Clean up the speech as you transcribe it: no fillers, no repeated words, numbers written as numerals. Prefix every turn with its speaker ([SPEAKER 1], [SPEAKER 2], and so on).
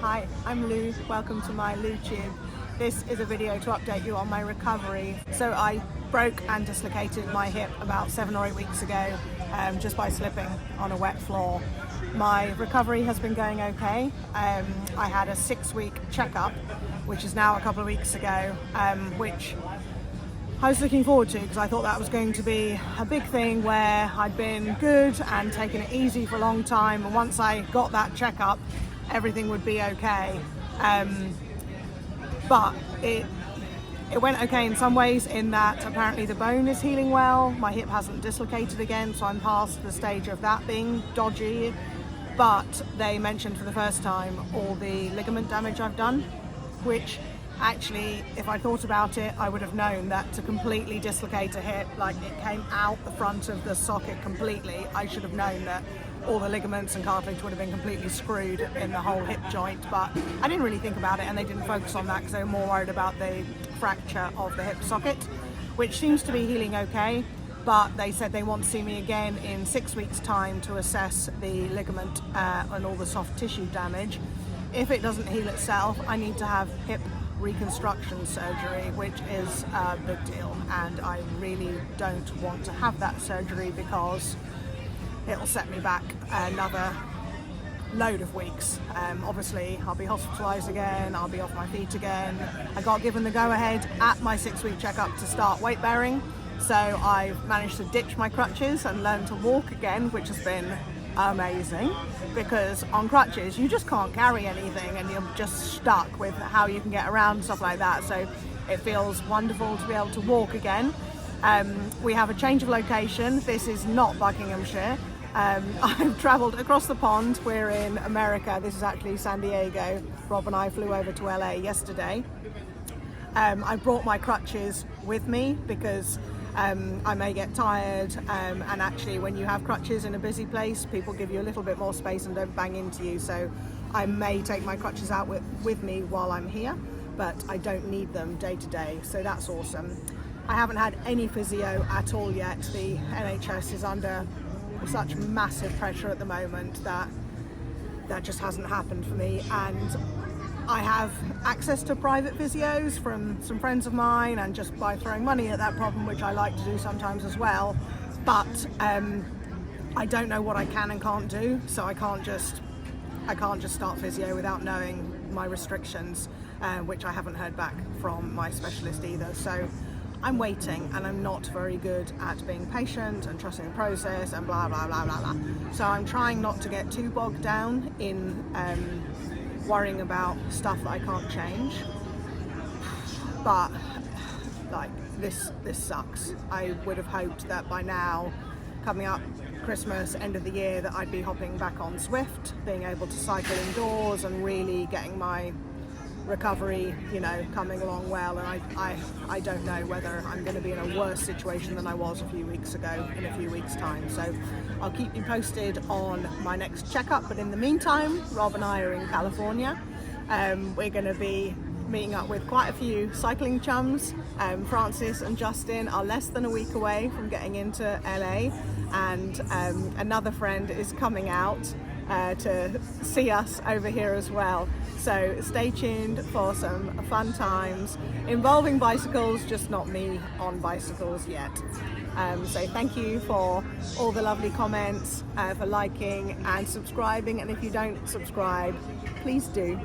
[SPEAKER 1] Hi, I'm Lou. Welcome to my Lou Tube. This is a video to update you on my recovery. So I broke and dislocated my hip about 7 or 8 weeks ago just by slipping on a wet floor. My recovery has been going okay. I had a 6-week checkup, which is now a couple of weeks ago, which I was looking forward to because I thought that was going to be a big thing where I'd been good and taken it easy for a long time, and once I got that checkup everything would be okay. But it went okay in some ways in that apparently the bone is healing well, my hip hasn't dislocated again, so I'm past the stage of that being dodgy, but they mentioned for the first time all the ligament damage I've done, which actually, if I thought about it, I would have known that to completely dislocate a hip, like it came out the front of the socket completely, I should have known that all the ligaments and cartilage would have been completely screwed in the whole hip joint, but I didn't really think about it and they didn't focus on that because they were more worried about the fracture of the hip socket, which seems to be healing okay, but they said they want to see me again in 6 weeks' time to assess the ligament and all the soft tissue damage. If it doesn't heal itself, I need to have hip reconstruction surgery, which is a big deal, and I really don't want to have that surgery because it'll set me back another load of weeks. Obviously I'll be hospitalised again, I'll be off my feet again. I got given the go-ahead at my 6-week checkup to start weight bearing, so I've managed to ditch my crutches and learn to walk again, which has been amazing, because on crutches you just can't carry anything and you're just stuck with how you can get around and stuff like that, so it feels wonderful to be able to walk again. We have a change of location. This is not Buckinghamshire. I've travelled across the pond. We're in America. This is actually San Diego. Rob and I flew over to LA yesterday. I brought my crutches with me because I may get tired, and actually when you have crutches in a busy place, people give you a little bit more space and don't bang into you, so I may take my crutches out with me while I'm here, but I don't need them day to day, so that's awesome. I haven't had any physio at all yet. The NHS is under such massive pressure at the moment that just hasn't happened for me, and I have access to private physios from some friends of mine and just by throwing money at that problem, which I like to do sometimes as well, but I don't know what I can and can't do, so I can't just start physio without knowing my restrictions, which I haven't heard back from my specialist either, so I'm waiting, and I'm not very good at being patient and trusting the process and blah blah blah blah blah. So I'm trying not to get too bogged down in worrying about stuff that I can't change. But like this sucks. I would have hoped that by now, coming up Christmas, end of the year, that I'd be hopping back on Swift, being able to cycle indoors and really getting my recovery, you know, coming along well, and I don't know whether I'm going to be in a worse situation than I was a few weeks ago in a few weeks' time, so I'll keep you posted on my next checkup. But in the meantime, Rob and I are in California. We're going to be meeting up with quite a few cycling chums. Francis and Justin are less than a week away from getting into LA, and another friend is coming out to see us over here as well. So stay tuned for some fun times involving bicycles, just not me on bicycles yet. So thank you for all the lovely comments, for liking and subscribing, and if you don't subscribe, please do.